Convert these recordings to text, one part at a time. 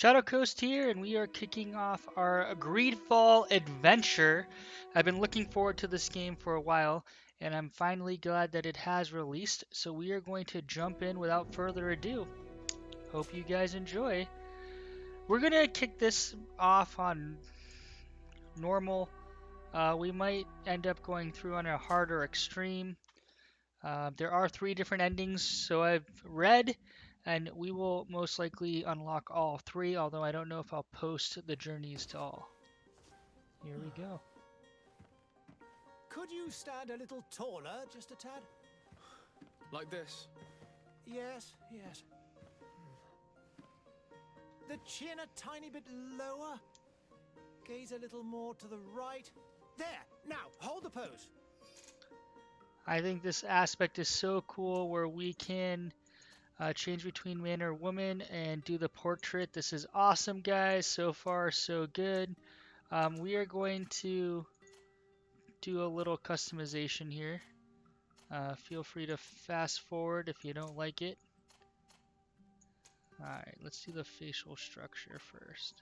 Shadow Coast here, and we are kicking off our Greedfall adventure. I've been looking forward to this game for a while, and I'm finally glad that it has released. So we are going to jump in without further ado. Hope you guys enjoy. We're gonna kick this off on normal. We might end up going through on a hard or extreme. There are 3 different endings, so I've read, and we will most likely unlock all 3, although I don't know if I'll post the journeys to all. Here we go. Could you stand a little taller, just a tad? Like this? Yes. The chin a tiny bit lower. Gaze a little more to the right. There! Now, hold the pose. I think this aspect is so cool where we can change between man or woman and do the portrait. This is awesome, guys. So far, so good. We are going to do a little customization here. Feel free to fast forward if you don't like it. Alright, let's do the facial structure first.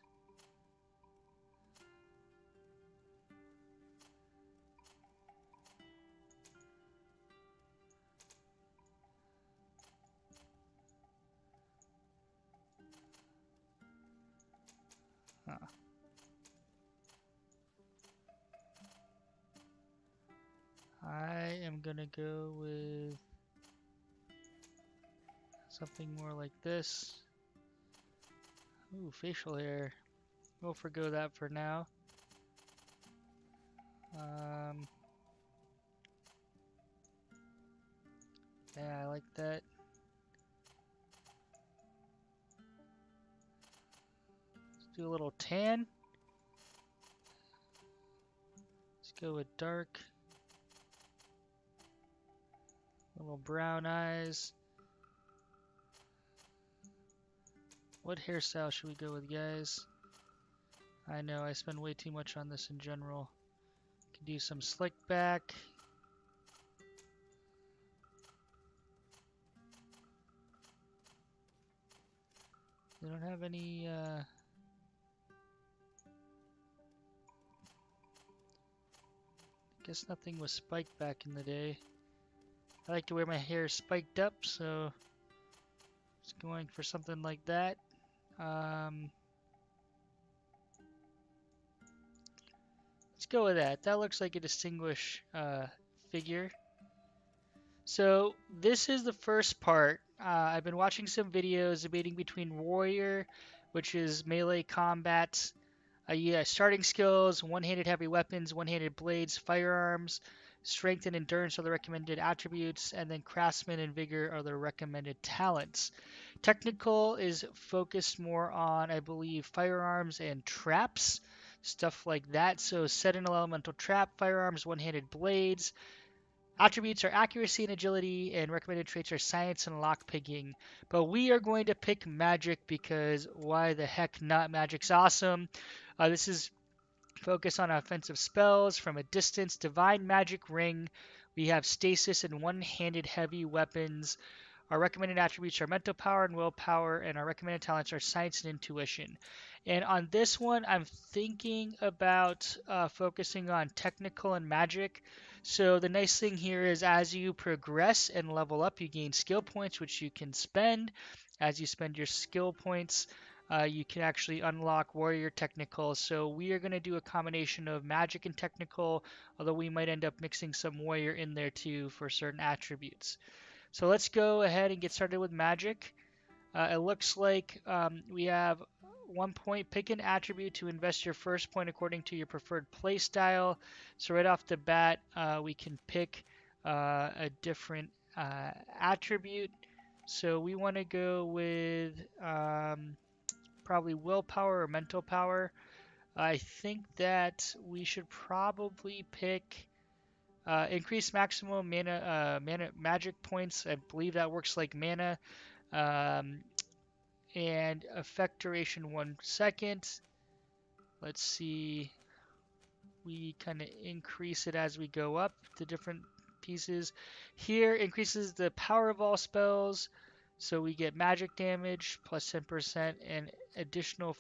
I am gonna go with something more like this. Ooh, facial hair. We'll forgo that for now. Yeah, I like that. Let's do a little tan. Let's go with dark. Little brown eyes. What hairstyle should we go with, guys? I know I spend way too much on this in general. Could do some slick back. They don't have any guess nothing was spiked back in the day. I like to wear my hair spiked up, so just going for something like that. Let's go with that. That looks like a distinguished figure. So this is the first part. I've been watching some videos debating between warrior, which is melee combat, starting skills, one-handed heavy weapons, one-handed blades, firearms, strength and endurance are the recommended attributes, and then craftsman and vigor are the recommended talents. Technical is focused more on, I believe, firearms and traps, stuff like that. So sentinel elemental trap, firearms, one-handed blades. Attributes are accuracy and agility, and recommended traits are science and lockpicking. But we are going to pick magic because why the heck not? Magic's awesome. This is focused on offensive spells from a distance. Divine Magic Ring. We have stasis and one-handed heavy weapons. Our recommended attributes are mental power and willpower, and our recommended talents are science and intuition. And on this one, I'm thinking about focusing on technical and magic. So the nice thing here is as you progress and level up, you gain skill points, which you can spend. As you spend your skill points, you can actually unlock warrior technical. So we are going to do a combination of magic and technical, although we might end up mixing some warrior in there too for certain attributes. So let's go ahead and get started with magic. It looks like we have 1 point. Pick an attribute to invest your first point according to your preferred play style. So right off the bat, we can pick a different attribute. So we want to go with probably willpower or mental power. I think that we should probably pick increase maximum mana magic points. I believe that works like mana. And effect duration 1 second. Let's see. We kind of increase it as we go up the different pieces. Here increases the power of all spells. So we get magic damage plus 10% and additional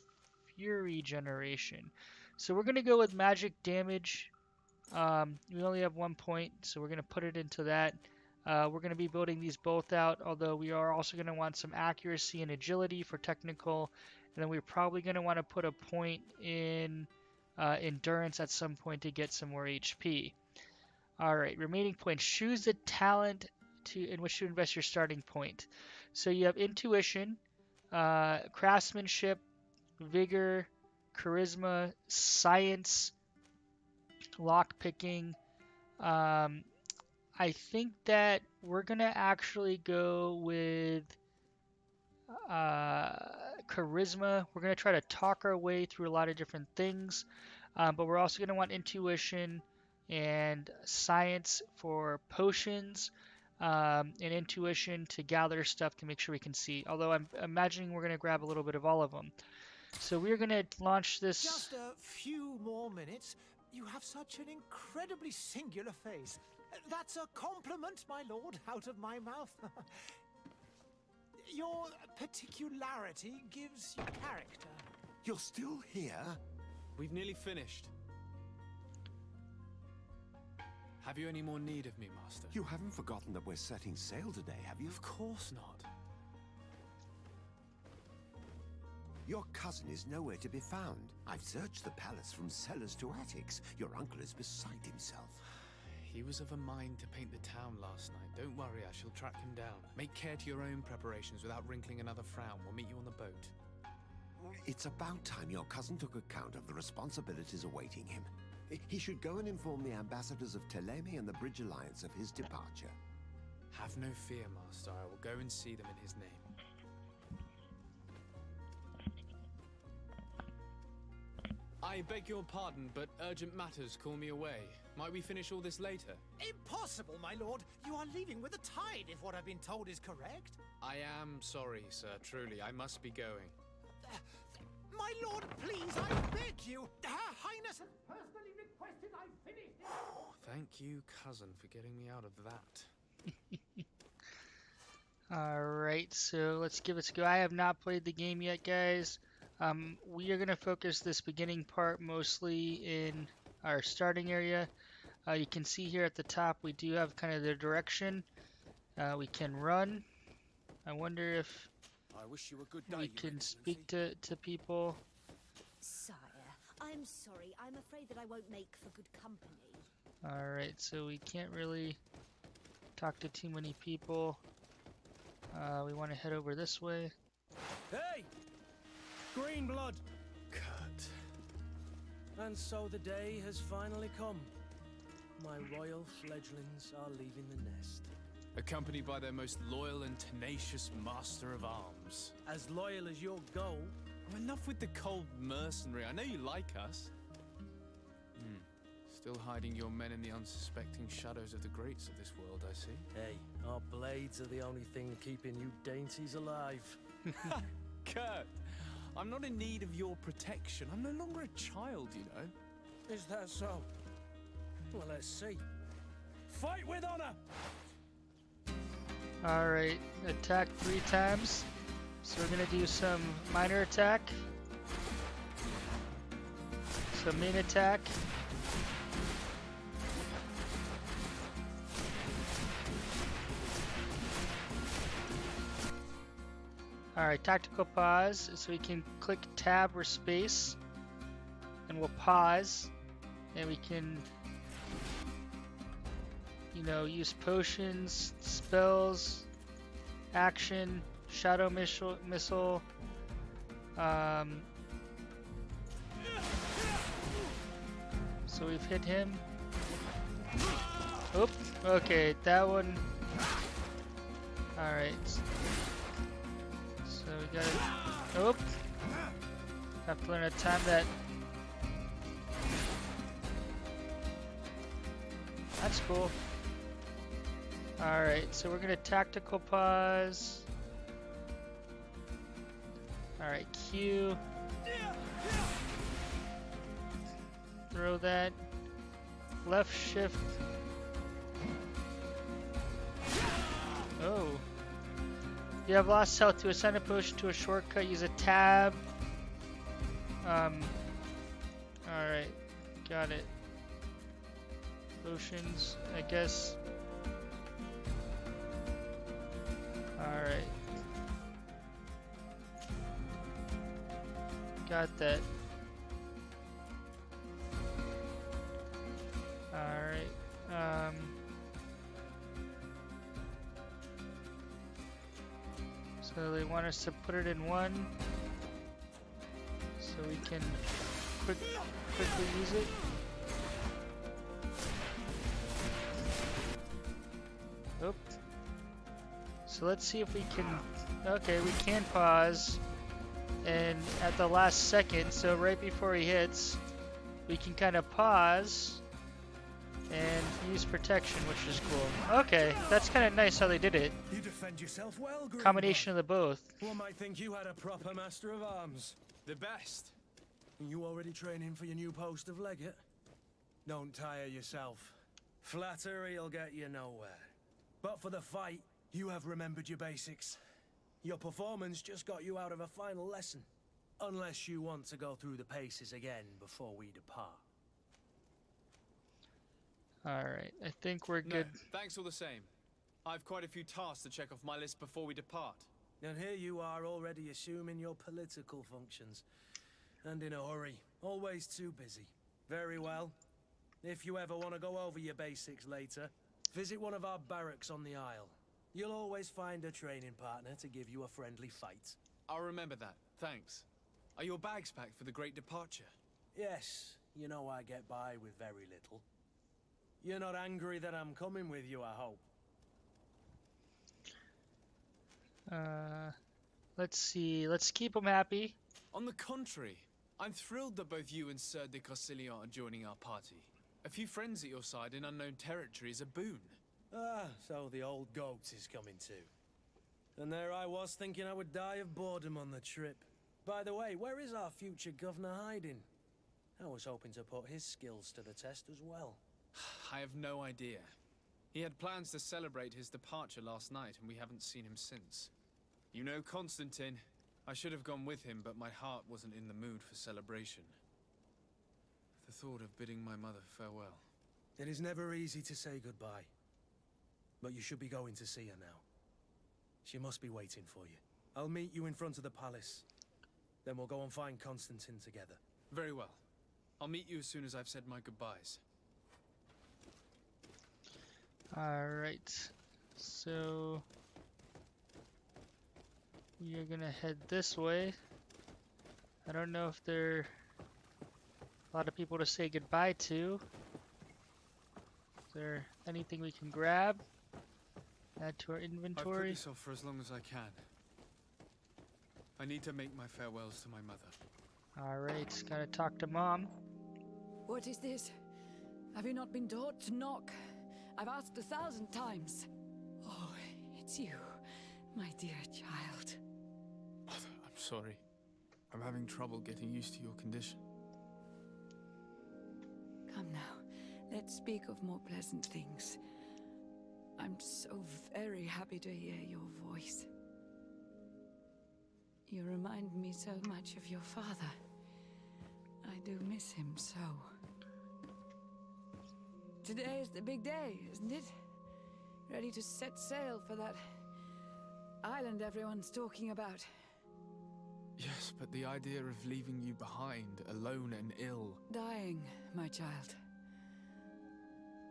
fury generation. So we're going to go with magic damage. We only have 1 point, so we're going to put it into that. We're going to be building these both out, although we are also going to want some accuracy and agility for technical. And then we're probably going to want to put a point in endurance at some point to get some more HP. All right, remaining points. Choose the talent in which to invest your starting point. So you have intuition, craftsmanship, vigor, charisma, science, lockpicking. I think that we're gonna actually go with charisma. We're gonna try to talk our way through a lot of different things, but we're also gonna want intuition and science for potions, and intuition to gather stuff to make sure we can see. Although I'm imagining we're gonna grab a little bit of all of them. So we're gonna launch this. Just a few more minutes. You have such an incredibly singular face. That's a compliment, my lord, out of my mouth. Your particularity gives you character. You're still here? We've nearly finished. Have you any more need of me, Master? You haven't forgotten that we're setting sail today, have you? Of course not. Your cousin is nowhere to be found. I've searched the palace from cellars to attics. Your uncle is beside himself. He was of a mind to paint the town last night. Don't worry, I shall track him down. Make care to your own preparations without wrinkling another frown. We'll meet you on the boat. It's about time your cousin took account of the responsibilities awaiting him. He should go and inform the ambassadors of Teleme and the Bridge Alliance of his departure. Have no fear, Master. I will go and see them in his name. I beg your pardon, but urgent matters call me away. Might we finish all this later? Impossible, my lord. You are leaving with the tide, if what I've been told is correct. I am sorry, sir. Truly, I must be going. My lord, please, I beg you. Her Highness has personally requested I finish this. Thank you, cousin, for getting me out of that. Alright, so let's give it a go. I have not played the game yet, guys. We are going to focus this beginning part mostly in our starting area. You can see here at the top we do have kind of the direction. We can run. I wonder if I wish you a good day, we Your can Excellency. speak to people. Sire, I'm sorry. I'm afraid that I won't make for good company. Alright, so we can't really talk to too many people. We want to head over this way. Hey! Green blood! Kurt. And so the day has finally come. My royal fledglings are leaving the nest. Accompanied by their most loyal and tenacious master of arms. As loyal as your goal. I'm enough with the cold mercenary. I know you like us. Still hiding your men in the unsuspecting shadows of the greats of this world, I see. Hey, our blades are the only thing keeping you dainties alive. Kurt, I'm not in need of your protection. I'm no longer a child, you know. Is that so? Well, let's see. Fight with honor! Alright, attack 3 times. So we're going to do some minor attack. Some main attack. Alright, tactical pause. So we can click tab or space. And we'll pause. And we can, you know, use potions, spells, action, shadow missile. So we've hit him. Oop. Okay, that one. Alright. So we gotta. Oop. Have to learn to time that. That's cool. Alright, so we're gonna tactical pause. Alright, Q. Throw that. Left shift. Oh. you have lost health, to assign a potion to a shortcut, use a tab. Alright, got it. Potions, I guess. Alright. Got that. Alright. So they want us to put it in one, so we can quickly use it. Oop. So let's see if we can. Okay, we can pause, and at the last second, so right before he hits, we can kind of pause and use protection, which is cool. Okay, that's kind of nice how they did it. You defend yourself well, Greedfall. Combination of the both. One might think you had a proper master of arms. The best. You already training for your new post of Ligget? Don't tire yourself. Flattery'll get you nowhere. But for the fight, you have remembered your basics. Your performance just got you out of a final lesson. Unless you want to go through the paces again before we depart. Alright, I think we're good. No, thanks all the same. I've quite a few tasks to check off my list before we depart. And here you are already assuming your political functions. And in a hurry. Always too busy. Very well. If you ever want to go over your basics later, visit one of our barracks on the Isle. You'll always find a training partner to give you a friendly fight. I'll remember that. Thanks. Are your bags packed for the great departure? Yes, you know I get by with very little. You're not angry that I'm coming with you, I hope. Let's see. Let's keep them happy. On the contrary, I'm thrilled that both you and Sir de Costillion are joining our party. A few friends at your side in unknown territory is a boon. Ah, so the old goat is coming too. And there I was thinking I would die of boredom on the trip. By the way, where is our future governor hiding? I was hoping to put his skills to the test as well. I have no idea. He had plans to celebrate his departure last night, and we haven't seen him since. You know Constantine. I should have gone with him, but my heart wasn't in the mood for celebration. The thought of bidding my mother farewell. It is never easy to say goodbye. But you should be going to see her now. She must be waiting for you. I'll meet you in front of the palace. Then we'll go and find Constantine together. Very well. I'll meet you as soon as I've said my goodbyes. Alright. So we are gonna head this way. I don't know if there are a lot of people to say goodbye to. Is there anything we can grab? Add to our I've put inventory. this off for as long as I can. I need to make my farewells to my mother. Alright, gotta talk to Mom. What is this? Have you not been taught to knock? I've asked 1,000 times. Oh, it's you, my dear child. Mother, I'm sorry. I'm having trouble getting used to your condition. Come now, let's speak of more pleasant things. I'm so very happy to hear your voice. You remind me so much of your father. I do miss him so. Today is the big day, isn't it? Ready to set sail for that island everyone's talking about. Yes, but the idea of leaving you behind, alone and ill... Dying, my child.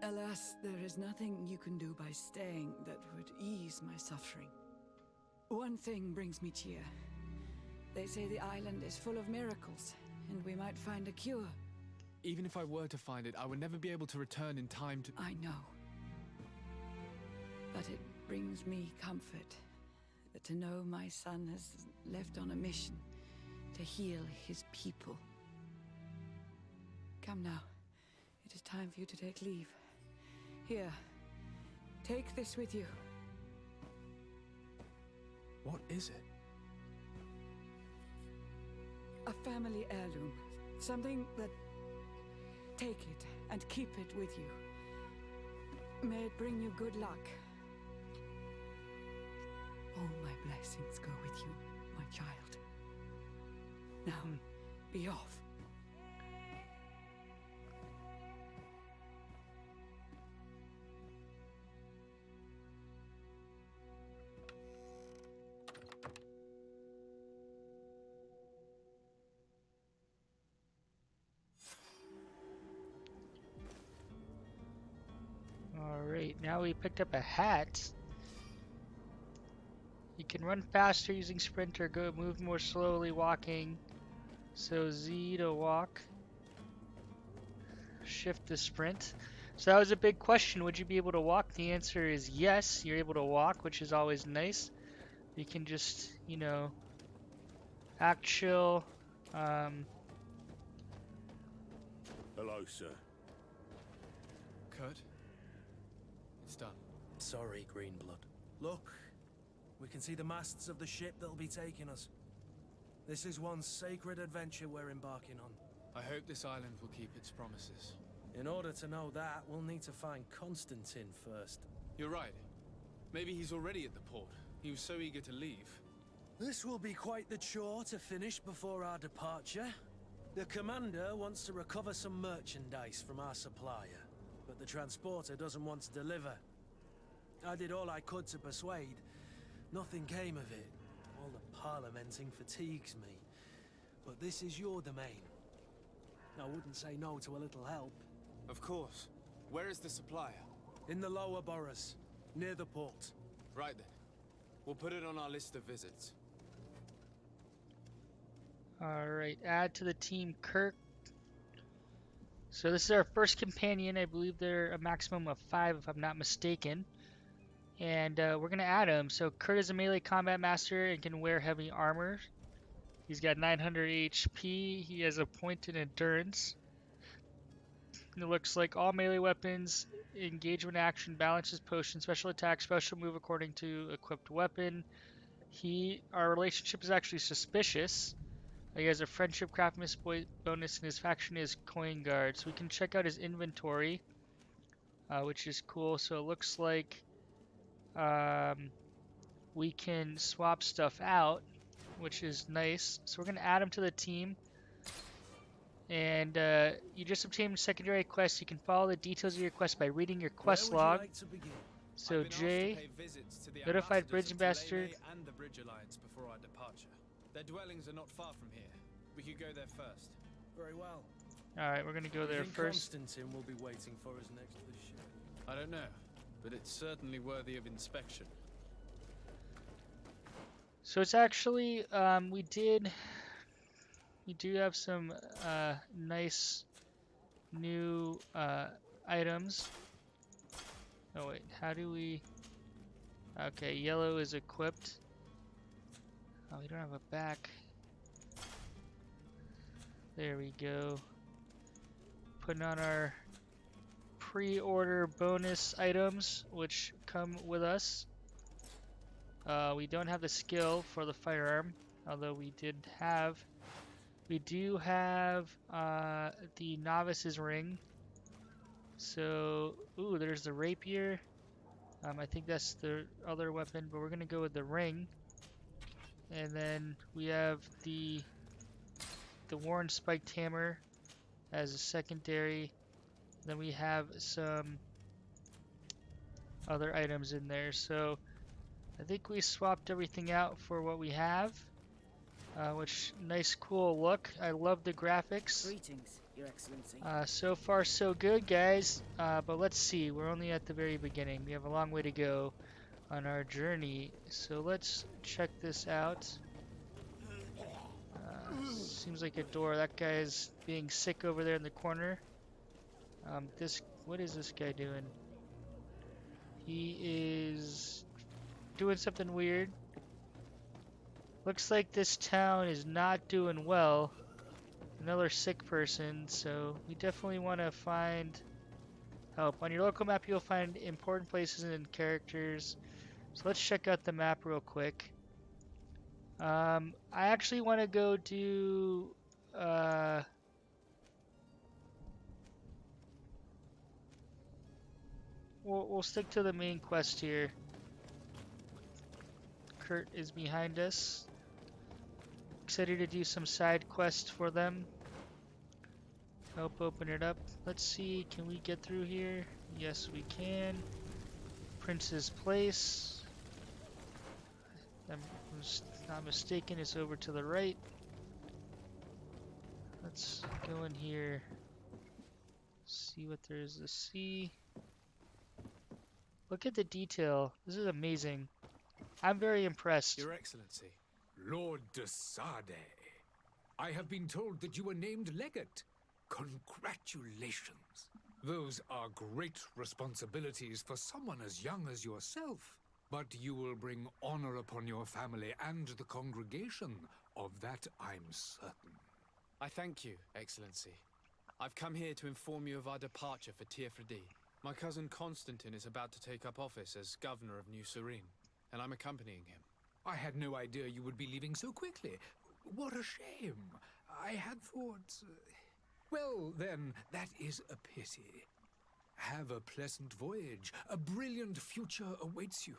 Alas, there is nothing you can do by staying that would ease my suffering. One thing brings me cheer. They say the island is full of miracles, and we might find a cure. Even if I were to find it, I would never be able to return in time to... I know. But it brings me comfort to know my son has left on a mission to heal his people. Come now. It is time for you to take leave. Here, take this with you. What is it? A family heirloom. Something that... Take it and keep it with you. May it bring you good luck. All my blessings go with you, my child. Now, be off. Alright, now we picked up a hat. You can run faster using sprint or go move more slowly walking. So Z to walk. Shift to sprint. So that was a big question. Would you be able to walk? The answer is yes. You're able to walk, which is always nice. You can just, you know, act chill. Hello, sir. Kurt? It's done. Sorry, Greenblood. Look, we can see the masts of the ship that'll be taking us. This is one sacred adventure we're embarking on. I hope this island will keep its promises. In order to know that, we'll need to find Constantine first. You're right. Maybe he's already at the port. He was so eager to leave. This will be quite the chore to finish before our departure. The commander wants to recover some merchandise from our supplier, but the transporter doesn't want to deliver. I did all I could to persuade. Nothing came of it. All the parliamenting fatigues me. But this is your domain. I wouldn't say no to a little help. Of course. Where is the supplier? In the lower boroughs, near the port. Right then. We'll put it on our list of visits. Alright, add to the team Kirk. So this is our first companion. I believe they're a maximum of 5 if I'm not mistaken. And we're going to add him. So Kurt is a melee combat master and can wear heavy armor. He's got 900 HP. He has a point in endurance. It looks like all melee weapons, engagement action, balances, potion, special attack, special move according to equipped weapon. Our relationship is actually suspicious. He has a friendship craftsman's bonus, and his faction is coin guard. So we can check out his inventory, which is cool. So it looks like we can swap stuff out, which is nice. So we're going to add him to the team. And you just obtained secondary quests. You can follow the details of your quest by reading your quest log. So J, notified bridge ambassador. And the Bridge Alliance before our departure. Their dwellings are not far from here. We could go there first. Very well. Alright, we're going to go there first. Constantine will be waiting for us next to the ship. I don't know, but it's certainly worthy of inspection. So it's actually, we do have some nice new items. Oh wait, how do we... Okay, yellow is equipped. Oh, we don't have a back. There we go. Putting on our pre-order bonus items, which come with us. We don't have the skill for the firearm, although we do have the novice's ring. So, ooh, there's the rapier. I think that's the other weapon, but we're gonna go with the ring. And then we have the worn spiked hammer as a secondary. Then we have some other items in there. So I think we swapped everything out for what we have. Which nice cool look. I love the graphics. Greetings, Your Excellency. So far so good, guys. But let's see, we're only at the very beginning. We have a long way to go on our journey. So let's check this out. Seems like a door. That guy is being sick over there in the corner. What is this guy doing? He is doing something weird. Looks like this town is not doing well. Another sick person, so we definitely want to find help. On your local map, you'll find important places and characters. So let's check out the map real quick. I actually want to go do... We'll stick to the main quest here. Kurt is behind us. Excited to do some side quests for them. Help open it up. Let's see, can we get through here? Yes, we can. Prince's Place. If I'm not mistaken, it's over to the right. Let's go in here. See what there is to see. Look at the detail. This is amazing. I'm very impressed. Your Excellency. Lord de Sade, I have been told that you were named Ligget. Congratulations. Those are great responsibilities for someone as young as yourself. But you will bring honor upon your family and the congregation. Of that I'm certain. I thank you, Excellency. I've come here to inform you of our departure for Tirfredi. My cousin Constantine is about to take up office as governor of New Serene, and I'm accompanying him. I had no idea you would be leaving so quickly. What a shame. I had thought... Well, then, that is a pity. Have a pleasant voyage. A brilliant future awaits you.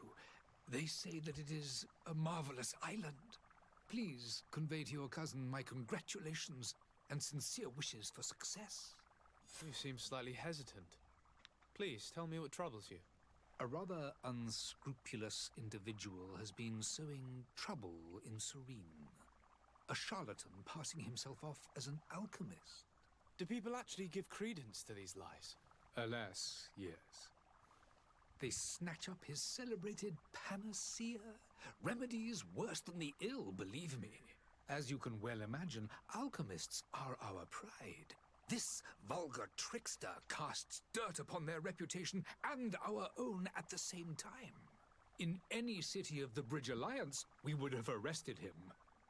They say that it is a marvelous island. Please convey to your cousin my congratulations and sincere wishes for success. You seem slightly hesitant. Please, tell me what troubles you. A rather unscrupulous individual has been sowing trouble in Serene. A charlatan passing himself off as an alchemist. Do people actually give credence to these lies? Alas, yes. They snatch up his celebrated Panacea. Remedies worse than the ill, believe me. As you can well imagine, alchemists are our pride. This vulgar trickster casts dirt upon their reputation and our own at the same time. In any city of the Bridge Alliance, we would have arrested him.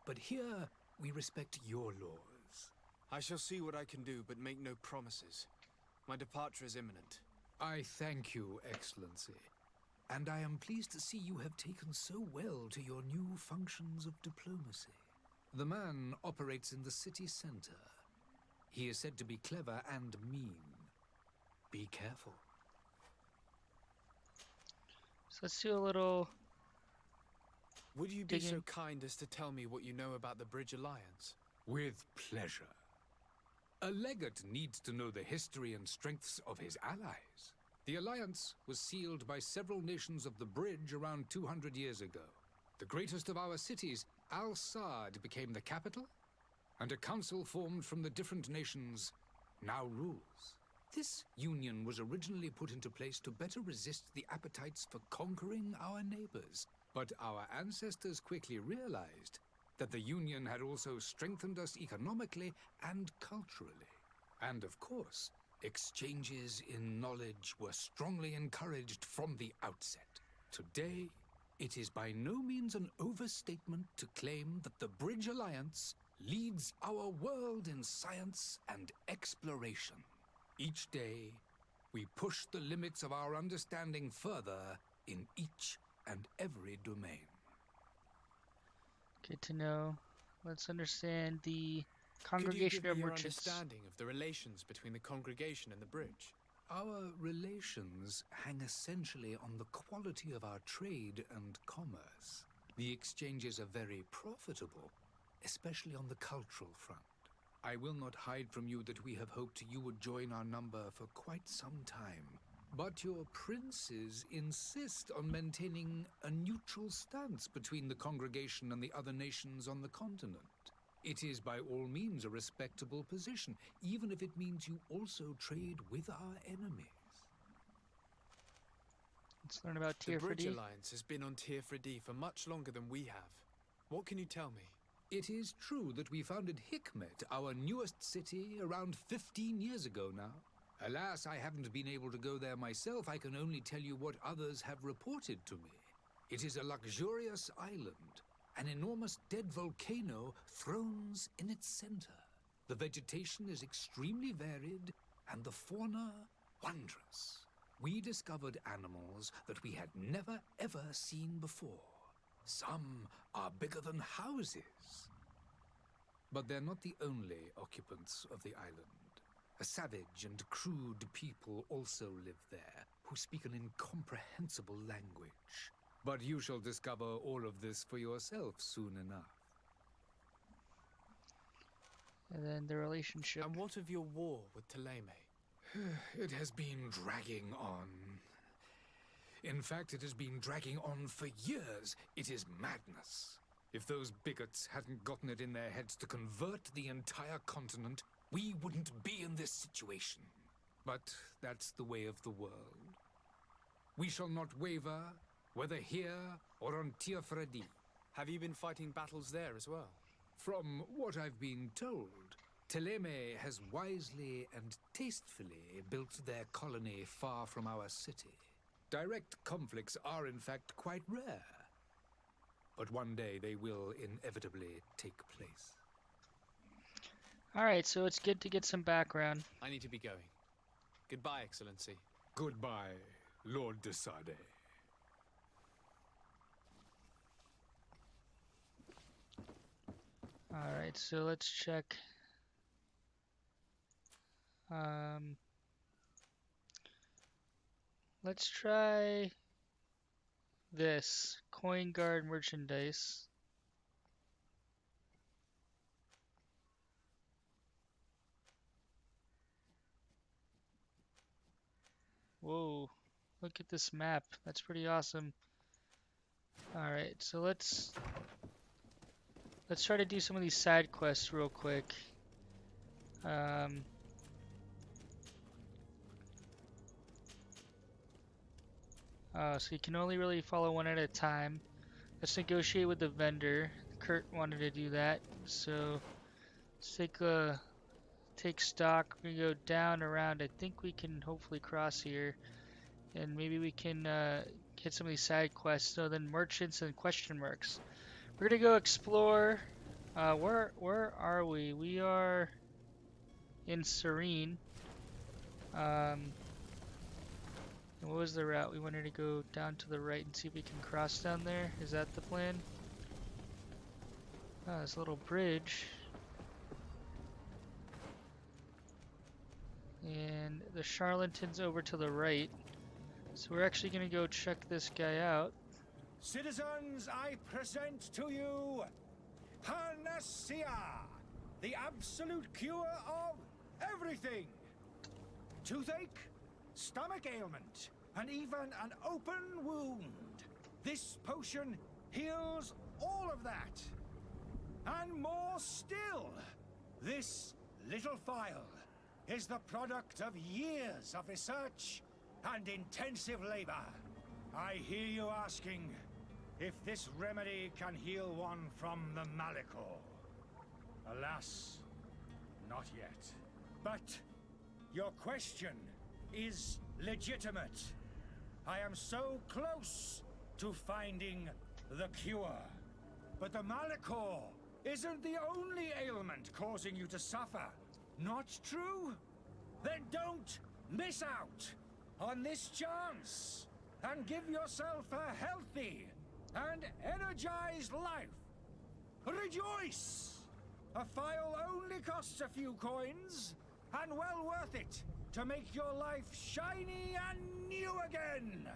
But here, we respect your laws. I shall see what I can do, but make no promises. My departure is imminent. I thank you, Excellency. And I am pleased to see you have taken so well to your new functions of diplomacy. The man operates in the city center. He is said to be clever and mean. Be careful. So let's do a little... Would you be digging. so kind as to tell me what you know about the Bridge Alliance? With pleasure. A legate needs to know the history and strengths of his allies. The alliance was sealed by several nations of the Bridge around 200 years ago. The greatest of our cities, Sade, became the capital, and a council formed from the different nations now rules. This union was originally put into place to better resist the appetites for conquering our neighbors. But our ancestors quickly realized that the union had also strengthened us economically and culturally. And of course, exchanges in knowledge were strongly encouraged from the outset. Today, it is by no means an overstatement to claim that the Bridge Alliance leads our world in science and exploration. Each day, we push the limits of our understanding further in each and every domain. Good to know. Let's understand the Could you congregation give of me your merchants. understanding of the relations between the congregation and the bridge? Our relations hang essentially on the quality of our trade and commerce. The exchanges are very profitable, especially on the cultural front. I will not hide from you that we have hoped you would join our number for quite some time. But your princes insist on maintaining a neutral stance between the congregation and the other nations on the continent. It is by all means a respectable position, even if it means you also trade with our enemies. Let's learn about The Bridge Tirfredi. Alliance has been on Tirfredi for much longer than we have. What can you tell me? It is true that we founded Hikmet, our newest city, around 15 years ago now. Alas, I haven't been able to go there myself. I can only tell you what others have reported to me. It is a luxurious island. An enormous dead volcano thrones in its center. The vegetation is extremely varied, and the fauna wondrous. We discovered animals that we had never ever seen before. Some are bigger than houses. But they're not the only occupants of the island. A savage and crude people also live there, who speak an incomprehensible language. But you shall discover all of this for yourself soon enough. And then the relationship. And what of your war with Thélème? It has been dragging on. In fact, it has been dragging on for years. It is madness. If those bigots hadn't gotten it in their heads to convert the entire continent, we wouldn't be in this situation. But that's the way of the world. We shall not waver, whether here or on Tir Fredi. Have you been fighting battles there as well? From what I've been told, Thélème has wisely and tastefully built their colony far from our city. Direct conflicts are in fact quite rare. But one day they will inevitably take place. Alright, so it's good to get some background. I need to be going. Goodbye, Excellency. Goodbye, Lord de Sade. Alright, so let's check. Let's try this. Coin guard merchandise. Whoa, look at this map. That's pretty awesome. Alright, so let's try to do some of these side quests real quick. So you can only really follow one at a time. Let's negotiate with the vendor. Kurt wanted to do that, so let's take stock. We go down around. I think we can hopefully cross here, and maybe we can get some of these side quests. So then merchants and question marks. We're gonna go explore. Where are we? We are in Serene. And what was the route? We wanted to go down to the right and see if we can cross down there. Is that the plan? Oh, this little bridge. And the charlatan's over to the right. So we're actually going to go check this guy out. Citizens, I present to you Panacea, the absolute cure of everything. Toothache, stomach ailment, and even an open wound. This potion heals all of that. And more still, this little vial is the product of years of research and intensive labor. I hear you asking if this remedy can heal one from the Malachor. Alas, not yet. But your question is legitimate. I am so close to finding the cure. But the Malachor isn't the only ailment causing you to suffer. Not true? Then don't miss out on this chance and give yourself a healthy and energized life. Rejoice! A vial only costs a few coins, and well worth it to make your life shiny and new again.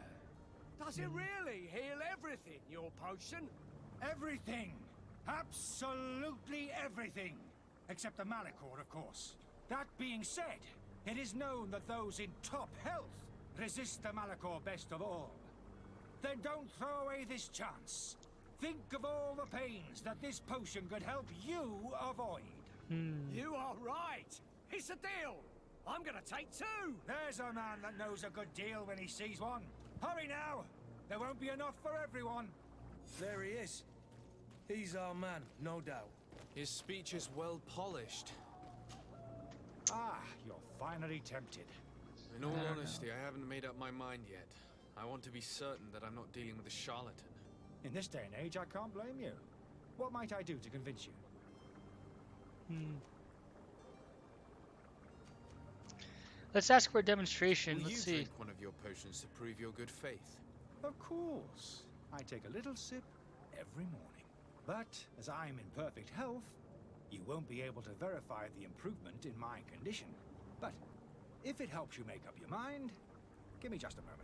Does it really heal everything, your potion? Everything. Absolutely everything. Except the Malachor, of course. That being said, it is known that those in top health resist the Malachor best of all. Then don't throw away this chance. Think of all the pains that this potion could help you avoid. You are right. It's a deal. I'm gonna take two. There's a man that knows a good deal when he sees one. Hurry now. There won't be enough for everyone. There he is. He's our man, no doubt. His speech is well polished. Ah, you're finally tempted. In all honesty, I haven't made up my mind yet. I want to be certain that I'm not dealing with a charlatan. In this day and age, I can't blame you. What might I do to convince you? Let's ask for a demonstration. Will Let's you see. drink one of your potions to prove your good faith? Of course. I take a little sip every morning. But as I'm in perfect health, you won't be able to verify the improvement in my condition. But if it helps you make up your mind, give me just a moment.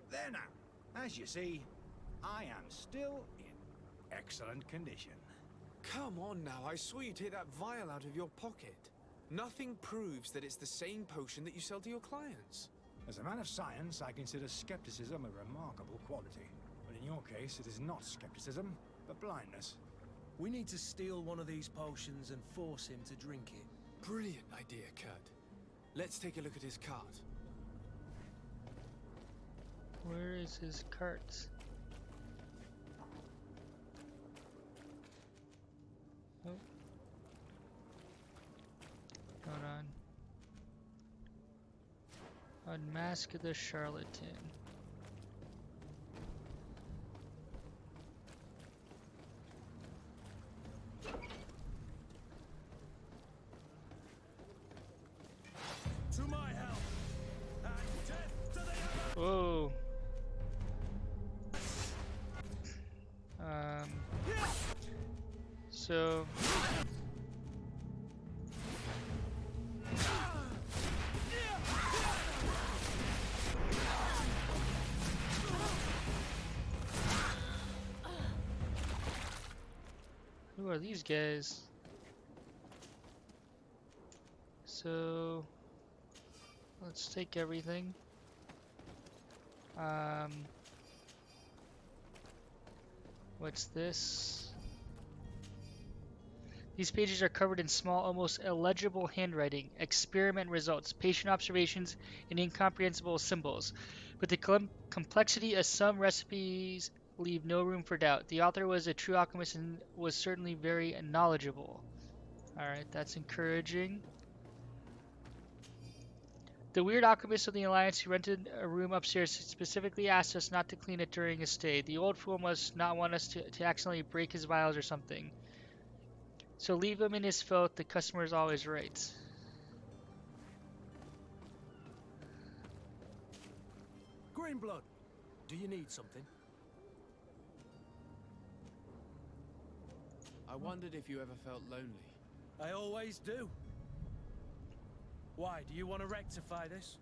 There now. As you see, I am still in excellent condition. Come on now, I swear you take that vial out of your pocket. Nothing proves that it's the same potion that you sell to your clients. As a man of science, I consider skepticism a remarkable quality. But in your case, it is not skepticism, but blindness. We need to steal one of these potions and force him to drink it. Brilliant idea, Kurt. Let's take a look at his cart. Where is his cart? Oh. Hold on. Unmask the charlatan. To my help! And death to the Whoa. So who are these guys? So let's take everything. What's this? These pages are covered in small, almost illegible handwriting, experiment results, patient observations, and incomprehensible symbols. But the complexity of some recipes leave no room for doubt. The author was a true alchemist and was certainly very knowledgeable. Alright, that's encouraging. The weird alchemist of the Alliance who rented a room upstairs specifically asked us not to clean it during his stay. The old fool must not want us to accidentally break his vials or something. So leave him in his filth, the customer is always right. Greenblood, do you need something? I wondered if you ever felt lonely. I always do. Why, do you want to rectify this?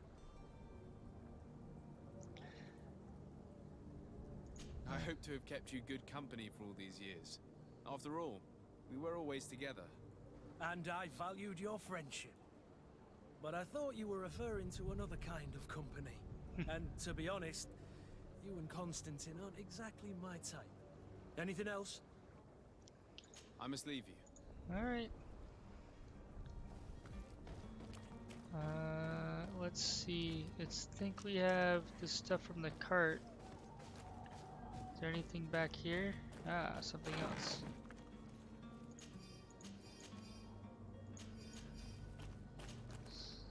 I hope to have kept you good company for all these years. After all, we were always together. And I valued your friendship. But I thought you were referring to another kind of company. And to be honest, you and Constantine aren't exactly my type. Anything else? I must leave you. Alright. Let's see. I think we have the stuff from the cart. Is there anything back here? Ah, something else.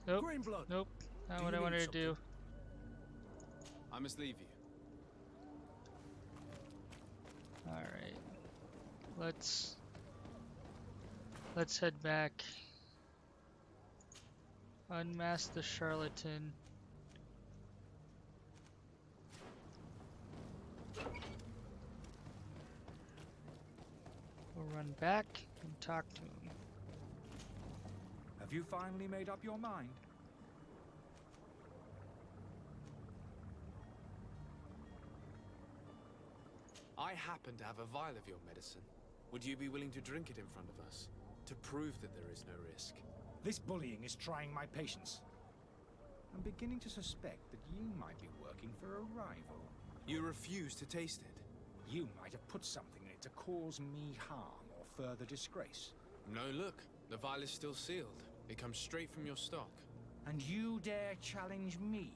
Nope. Greenblood. Nope. Not Do what you I wanted need to do. I must leave you. Alright. Let's head back. Unmask the charlatan. We'll run back and talk to him. Have you finally made up your mind? I happen to have a vial of your medicine. Would you be willing to drink it in front of us? To prove that there is no risk? This bullying is trying my patience. I'm beginning to suspect that you might be working for a rival. You refuse to taste it? You might have put something in it to cause me harm or further disgrace. No, look. The vial is still sealed. It comes straight from your stock. And you dare challenge me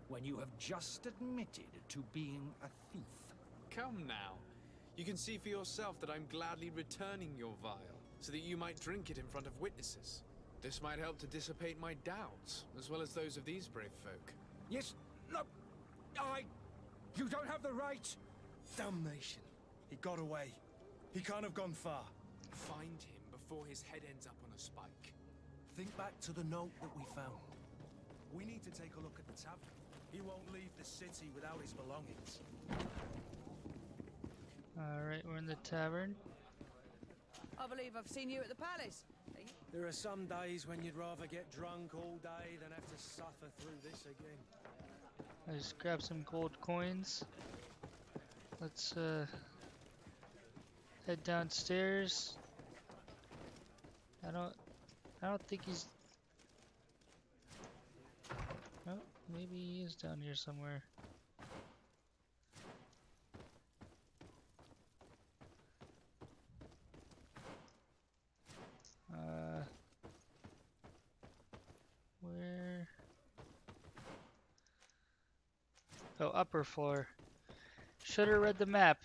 when you have just admitted to being a thief? Come now. You can see for yourself that I'm gladly returning your vial, so that you might drink it in front of witnesses. This might help to dissipate my doubts, as well as those of these brave folk. Yes, no, you don't have the right. Damnation. He got away. He can't have gone far. Find him before his head ends up on a spike. Think back to the note that we found. We need to take a look at the tavern. He won't leave the city without his belongings. Alright, we're in the tavern. I believe I've seen you at the palace. There are some days when you'd rather get drunk all day than have to suffer through this again. I just grab some gold coins. Let's head downstairs. I don't think he's. Oh, maybe he is down here somewhere. Where? Oh, upper floor. Should have read the map.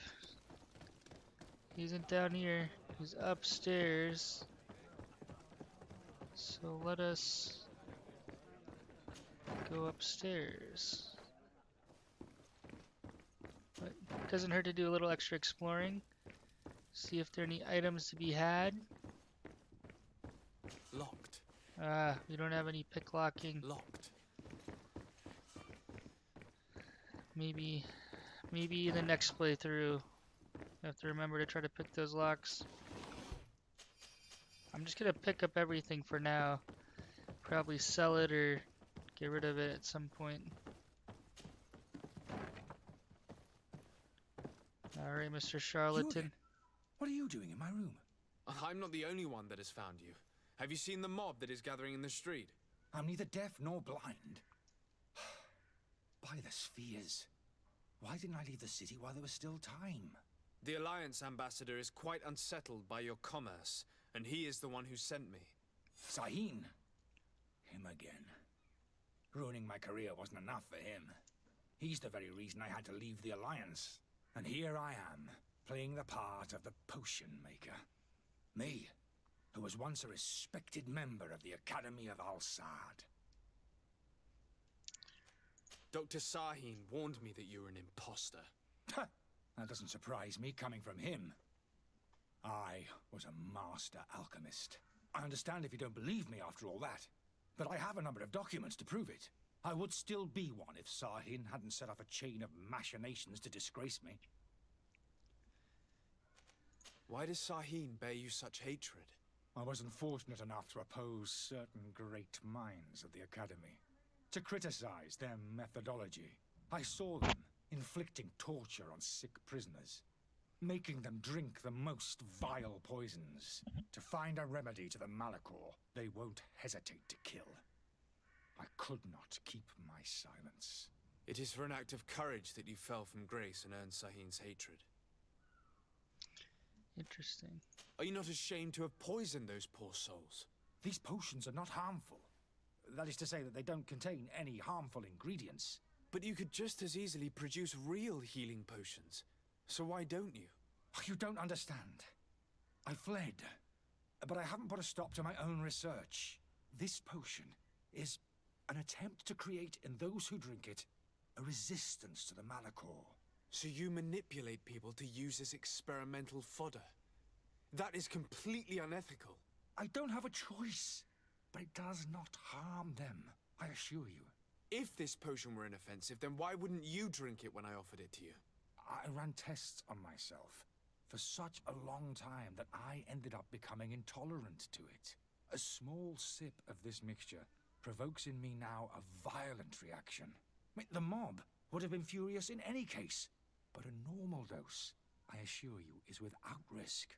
He isn't down here. He's upstairs. So let us go upstairs. But it doesn't hurt to do a little extra exploring. See if there are any items to be had. Locked. We don't have any pick locking. Locked. Maybe in the next playthrough, I have to remember to try to pick those locks. I'm just gonna pick up everything for now. Probably sell it or get rid of it at some point. Alright, Mr. Charlatan. What are you doing in my room? I'm not the only one that has found you. Have you seen the mob that is gathering in the street? I'm neither deaf nor blind. By the spheres. Why didn't I leave the city while there was still time? The Alliance ambassador is quite unsettled by your commerce, and he is the one who sent me. Sahin? Him again. Ruining my career wasn't enough for him. He's the very reason I had to leave the Alliance. And here I am, playing the part of the potion maker. Me, who was once a respected member of the Academy of Sade. Dr. Sahin warned me that you were an imposter. That doesn't surprise me, coming from him. I was a master alchemist. I understand if you don't believe me after all that, but I have a number of documents to prove it. I would still be one if Sahin hadn't set off a chain of machinations to disgrace me. Why does Sahin bear you such hatred? I wasn't fortunate enough to oppose certain great minds of the Academy, to criticize their methodology. I saw them inflicting torture on sick prisoners, making them drink the most vile poisons to find a remedy to the malachor they won't hesitate to kill. I could not keep my silence. It is for an act of courage that you fell from grace and earned Sahin's hatred. Interesting. Are you not ashamed to have poisoned those poor souls? These potions are not harmful. That is to say that they don't contain any harmful ingredients. But you could just as easily produce real healing potions. So why don't you? You don't understand. I fled, but I haven't put a stop to my own research. This potion is an attempt to create in those who drink it a resistance to the malachor. So you manipulate people to use as experimental fodder. That is completely unethical. I don't have a choice, but it does not harm them, I assure you. If this potion were inoffensive, then why wouldn't you drink it when I offered it to you? I ran tests on myself for such a long time that I ended up becoming intolerant to it. A small sip of this mixture provokes in me now a violent reaction. The mob would have been furious in any case, but a normal dose, I assure you, is without risk.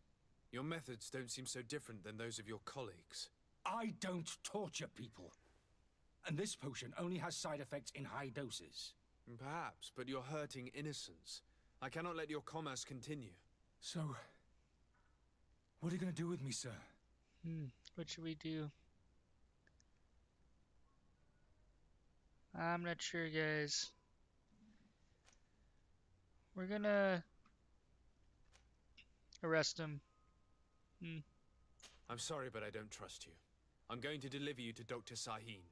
Your methods don't seem so different than those of your colleagues. I don't torture people. And this potion only has side effects in high doses. Perhaps, but you're hurting innocents. I cannot let your commerce continue. So, what are you going to do with me, sir? What should we do? I'm not sure, guys. We're gonna arrest him. I'm sorry, but I don't trust you. I'm going to deliver you to Dr. Sahin.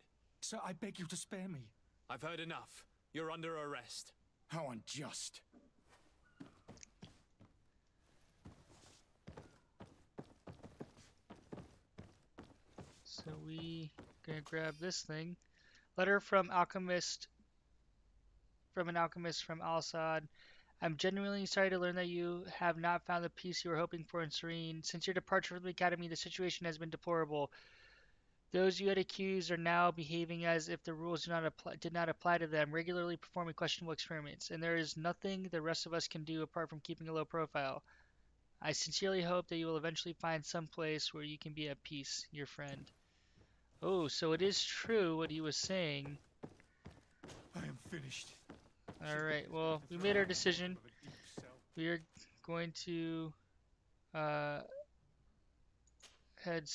Sir, I beg you to spare me. I've heard enough. You're under arrest. How unjust. So we gonna grab this thing. Letter from Alchemist. From an alchemist from Sade. I'm genuinely sorry to learn that you have not found the peace you were hoping for in Serene. Since your departure from the Academy, the situation has been deplorable. Those you had accused are now behaving as if the rules did not apply to them, regularly performing questionable experiments, and there is nothing the rest of us can do apart from keeping a low profile. I sincerely hope that you will eventually find some place where you can be at peace, your friend. Oh, so it is true what he was saying. I am finished. Alright, well, we made our decision. We are going to head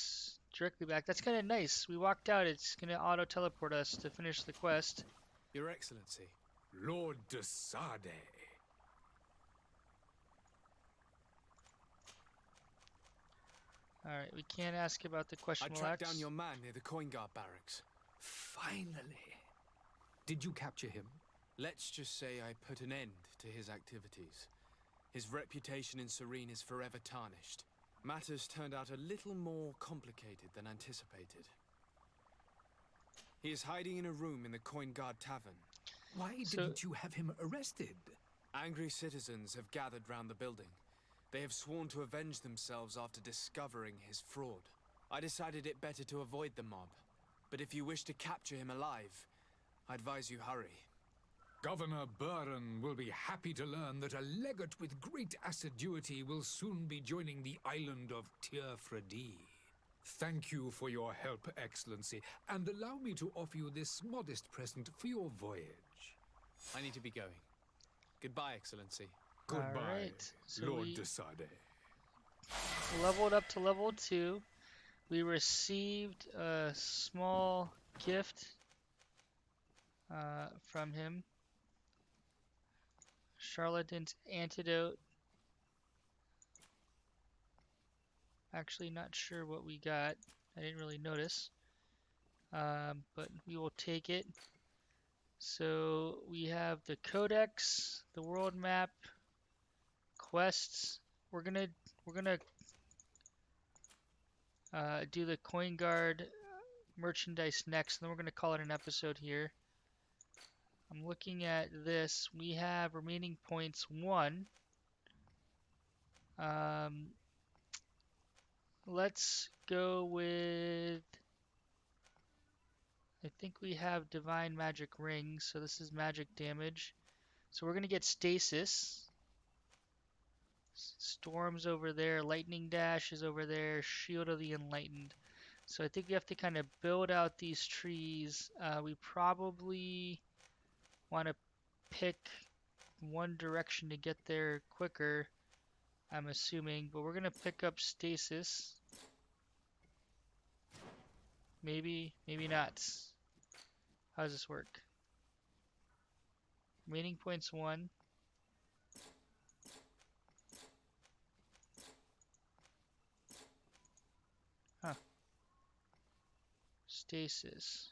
directly back. That's kind of nice. We walked out. It's going to auto-teleport us to finish the quest. Your Excellency. Lord de Sade. Alright, we can't ask about the I questionable tracked acts. down your man near the coin guard barracks. Finally. Did you capture him? Let's just say I put an end to his activities. His reputation in Serene is forever tarnished. Matters turned out a little more complicated than anticipated. He is hiding in a room in the Coin Guard Tavern. Why didn't you have him arrested? Angry citizens have gathered round the building. They have sworn to avenge themselves after discovering his fraud. I decided it better to avoid the mob. But if you wish to capture him alive, I advise you hurry. Governor Burren will be happy to learn that a legate with great assiduity will soon be joining the island of Tirfredi. Thank you for your help, Excellency, and allow me to offer you this modest present for your voyage. I need to be going. Goodbye, Excellency. Goodbye, Alright, so Lord we de Sade. leveled up to level 2. We received a small gift from him. Charlatan's Antidote. Actually, not sure what we got. I didn't really notice. But we will take it. So we have the Codex, the world map, quests. We're gonna do the Coin Guard merchandise next, and then we're gonna call it an episode here. I'm looking at this. We have remaining points 1. Let's go with, I think we have Divine Magic Rings, so this is magic damage. So we're going to get Stasis. Storm's over there, Lightning Dash is over there, Shield of the Enlightened. So I think we have to kind of build out these trees. We probably want to pick one direction to get there quicker, I'm assuming, but we're going to pick up Stasis. Maybe, maybe not. How does this work? Remaining points 1. Huh. Stasis.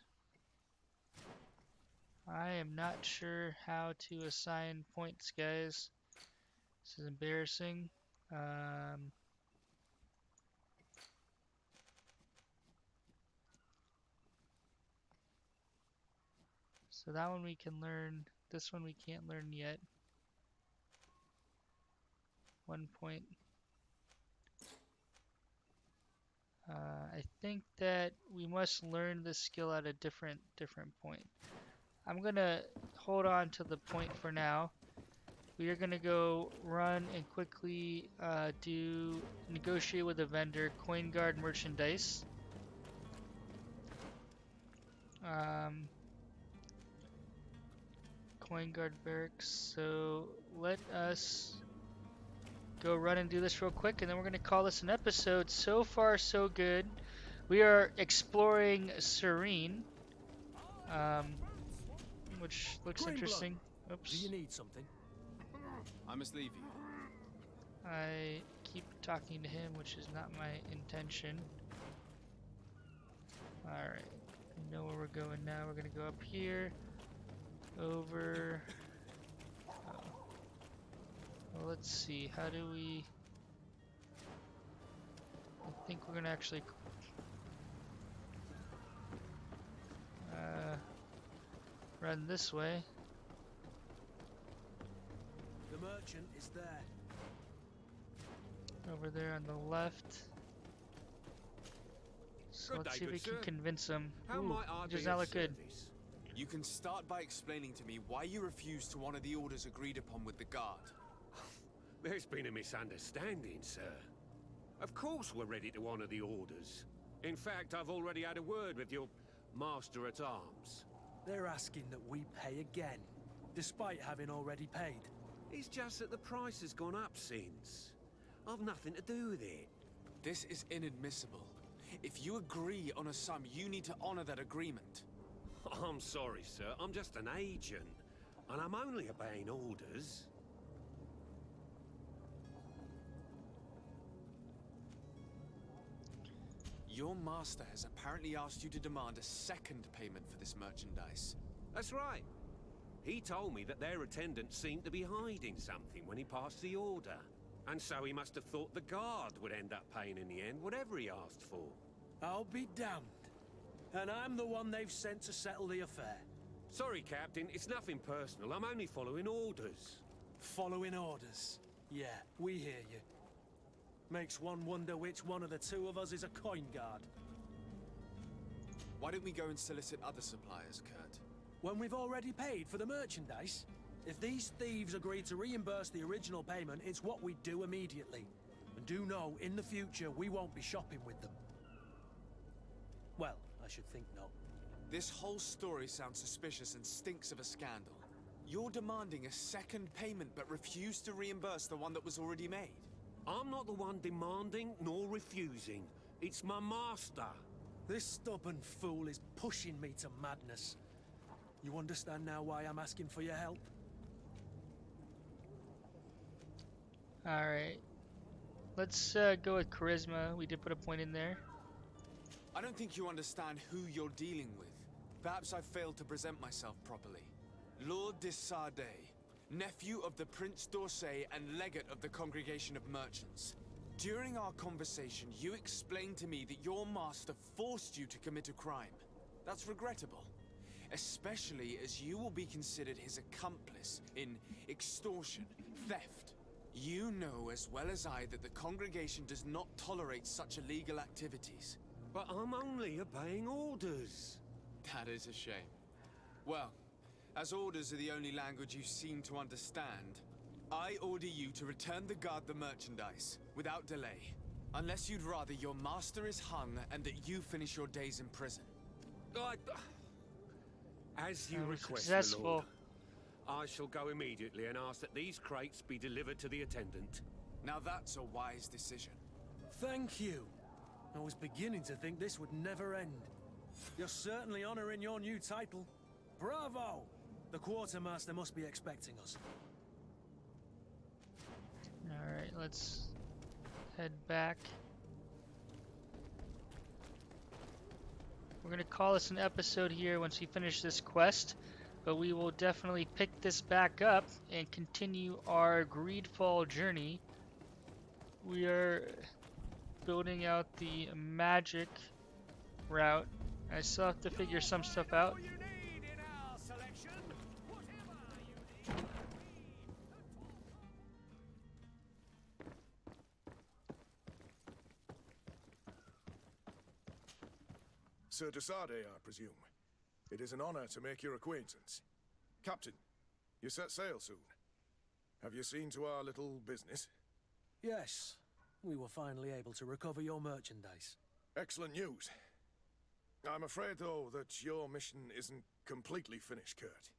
I am not sure how to assign points, guys. This is embarrassing. So that one we can learn. This one we can't learn yet. 1 point. I think that we must learn this skill at a different point. I'm gonna hold on to the point for now. We are gonna go run and quickly do negotiate with a vendor, Coin Guard merchandise. Coin Guard barracks. So let us go run and do this real quick, and then we're gonna call this an episode. So far, so good. We are exploring Serene, which looks interesting. Oops. Do you need something? I must leave you. I keep talking to him, which is not my intention. Alright, we know where we're going now. We're gonna go up here, over. Well, let's see, how do we... I think we're gonna actually run this way. The merchant is there. Over there on the left. So Good let's day, see if we good can sir. convince him. How Ooh, might I does be not of look good. service? You can start by explaining to me why you refuse to honor the orders agreed upon with the guard. There's been a misunderstanding, sir. Of course we're ready to honor the orders. In fact, I've already had a word with your master-at-arms. They're asking that we pay again, despite having already paid. It's just that the price has gone up since. I've nothing to do with it. This is inadmissible. If you agree on a sum, you need to honor that agreement. I'm sorry, sir. I'm just an agent. And I'm only obeying orders. Your master has apparently asked you to demand a second payment for this merchandise. That's right. He told me that their attendant seemed to be hiding something when he passed the order. And so he must have thought the guard would end up paying in the end, whatever he asked for. I'll be damned. And I'm the one they've sent to settle the affair. Sorry, Captain. It's nothing personal. I'm only following orders. Following orders. Yeah, we hear you. Makes one wonder which one of the two of us is a coin guard. Why don't we go and solicit other suppliers, Kurt? When we've already paid for the merchandise? If these thieves agree to reimburse the original payment, it's what we do immediately. And do know, in the future, we won't be shopping with them. Well, I should think not. This whole story sounds suspicious and stinks of a scandal. You're demanding a second payment but refuse to reimburse the one that was already made. I'm not the one demanding nor refusing. It's my master. This stubborn fool is pushing me to madness. You understand now why I'm asking for your help? Alright. Let's go with charisma. We did put a point in there. I don't think you understand who you're dealing with. Perhaps I failed to present myself properly. Lord de Sade, nephew of the Prince d'Orsay and legate of the Congregation of Merchants. During our conversation, you explained to me that your master forced you to commit a crime. That's regrettable, especially as you will be considered his accomplice in extortion, theft. You know as well as I that the congregation does not tolerate such illegal activities. But I'm only obeying orders. That is a shame. Well, as orders are the only language you seem to understand, I order you to return the guard the merchandise, without delay. Unless you'd rather your master is hung and that you finish your days in prison. As you That was request, successful. my lord. I shall go immediately and ask that these crates be delivered to the attendant. Now that's a wise decision. Thank you. I was beginning to think this would never end. You're certainly honoring your new title. Bravo! The quartermaster must be expecting us. Alright, let's head back. We're gonna call this an episode here once we finish this quest, but we will definitely pick this back up and continue our Greedfall journey. We are building out the magic route. I still have to figure some stuff out. Sir de Sade, I presume. It is an honor to make your acquaintance. Captain, you set sail soon. Have you seen to our little business? Yes, we were finally able to recover your merchandise. Excellent news. I'm afraid, though, that your mission isn't completely finished, Kurt.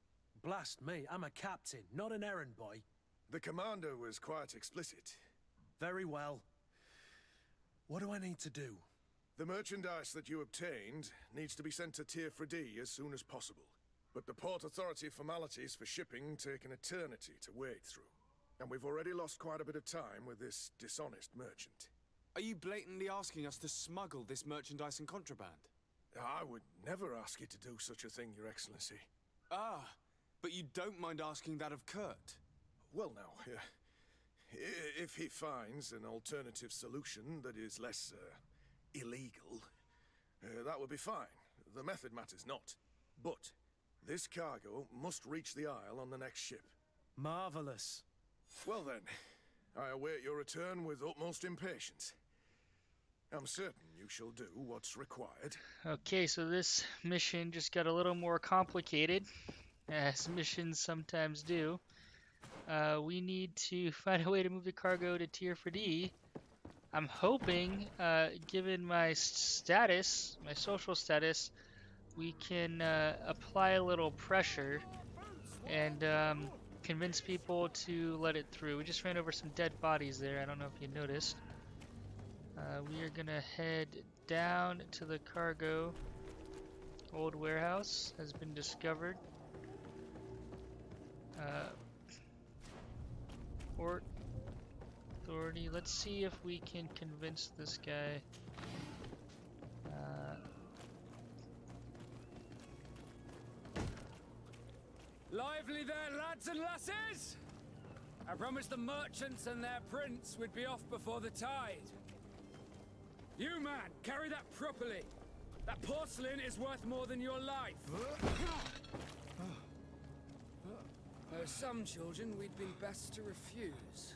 Blast me, I'm a captain, not an errand boy. The commander was quite explicit. Very well. What do I need to do? The merchandise that you obtained needs to be sent to Tier D as soon as possible. But the Port Authority formalities for shipping take an eternity to wade through. And we've already lost quite a bit of time with this dishonest merchant. Are you blatantly asking us to smuggle this merchandise and contraband? I would never ask you to do such a thing, Your Excellency. Ah, but you don't mind asking that of Kurt? Well, now, if he finds an alternative solution that is less, illegal, that would be fine. The method matters not. But this cargo must reach the Isle on the next ship. Marvelous. Well then, I await your return with utmost impatience. I'm certain you shall do what's required. Okay, so this mission just got a little more complicated, as missions sometimes do. We need to find a way to move the cargo to Tier 4D. I'm hoping, given my status, my social status, we can apply a little pressure and convince people to let it through. We just ran over some dead bodies there. I don't know if you noticed. We are gonna head down to the cargo. Old warehouse has been discovered. Port authority. Let's see if we can convince this guy. Lively there, lads and lasses! I promised the merchants and their prince we'd be off before the tide. You, man, carry that properly. That porcelain is worth more than your life. There are some children we'd be best to refuse.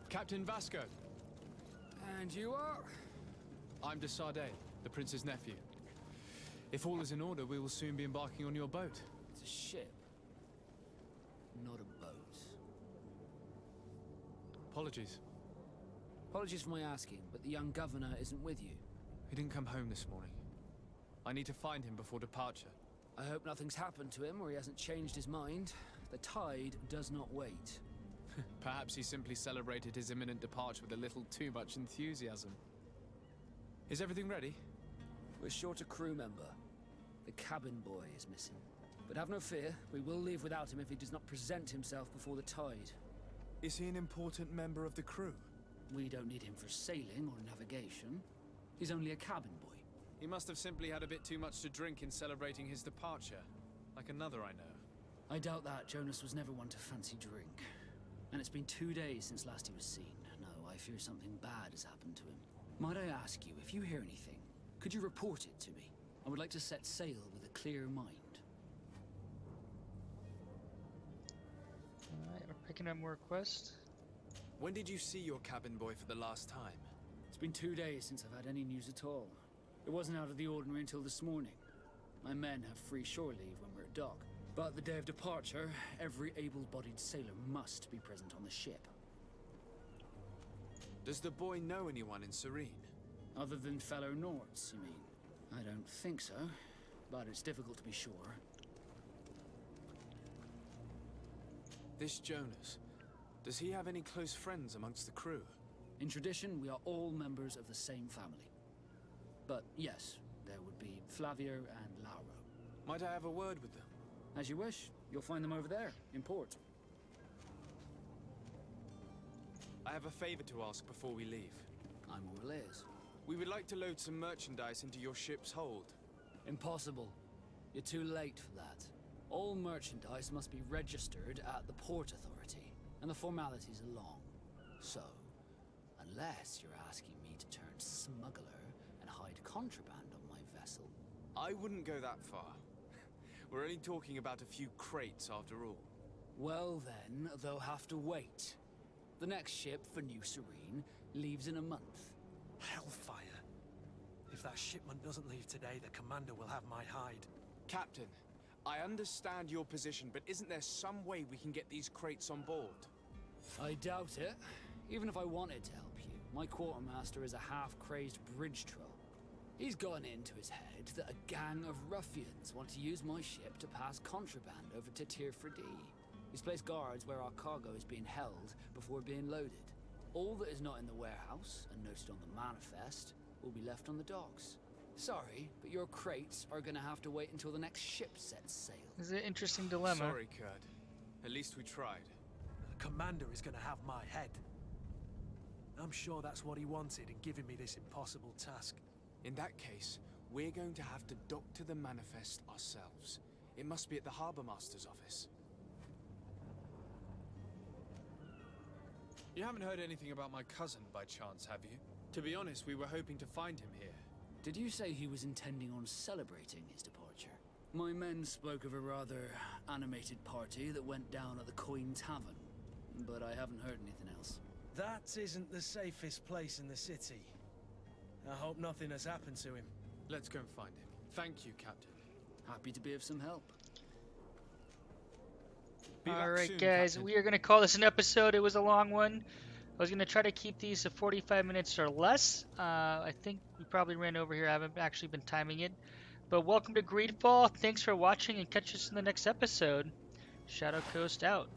Captain Vasco. And you are? I'm de Sade, the prince's nephew. If all is in order, we will soon be embarking on your boat. It's a ship, not a boat. Apologies. Apologies for my asking, but the young governor isn't with you. He didn't come home this morning. I need to find him before departure. I hope nothing's happened to him or he hasn't changed his mind. The tide does not wait. Perhaps he simply celebrated his imminent departure with a little too much enthusiasm. Is everything ready? We're short a crew member. The cabin boy is missing. But have no fear, we will leave without him if he does not present himself before the tide. Is he an important member of the crew? We don't need him for sailing or navigation. He's only a cabin boy. He must have simply had a bit too much to drink in celebrating his departure. Like another I know. I doubt that. Jonas was never one to fancy drink. And it's been 2 days since last he was seen. No, I fear something bad has happened to him. Might I ask you, if you hear anything, could you report it to me? I would like to set sail with a clear mind. Alright, we're picking up more quests. When did you see your cabin boy for the last time? It's been 2 days since I've had any news at all. It wasn't out of the ordinary until this morning. My men have free shore leave when we're at dock. But the day of departure, every able-bodied sailor must be present on the ship. Does the boy know anyone in Serene? Other than fellow Nords, you mean? I don't think so, but it's difficult to be sure. This Jonas, does he have any close friends amongst the crew? In tradition, we are all members of the same family. But yes, there would be Flavio and Lauro. Might I have a word with them? As you wish. You'll find them over there, in port. I have a favor to ask before we leave. I'm all ears. We would like to load some merchandise into your ship's hold. Impossible. You're too late for that. All merchandise must be registered at the Port Authority, and the formalities are long. So, unless you're asking me to turn smuggler and hide contraband on my vessel. I wouldn't go that far. We're only talking about a few crates after all. Well then, they'll have to wait. The next ship for New Serene leaves in a month. Hellfire. If that shipment doesn't leave today, the commander will have my hide. Captain, I understand your position, but isn't there some way we can get these crates on board? I doubt it. Even if I wanted to help you, my quartermaster is a half-crazed bridge troll. He's gotten into his head that a gang of ruffians want to use my ship to pass contraband over to Tier 4D. He's placed guards where our cargo is being held before being loaded. All that is not in the warehouse, and noted on the manifest, will be left on the docks. Sorry, but your crates are gonna have to wait until the next ship sets sail. This is an interesting dilemma. Sorry, Kurt. At least we tried. The commander is gonna have my head. I'm sure that's what he wanted in giving me this impossible task. In that case, we're going to have to dock to the manifest ourselves. It must be at the Harbour Master's office. You haven't heard anything about my cousin by chance, have you? To be honest, we were hoping to find him here. Did you say he was intending on celebrating his departure? My men spoke of a rather animated party that went down at the Coin Tavern, but I haven't heard anything else. That isn't the safest place in the city. I hope nothing has happened to him. Let's go and find him. Thank you, Captain. Happy to be of some help. Be back Alright, soon, guys, Captain. we are going to call this an episode. It was a long one. I was going to try to keep these to 45 minutes or less. I think we probably ran over here. I haven't actually been timing it. But welcome to Greedfall. Thanks for watching and catch us in the next episode. Shadow Coast out.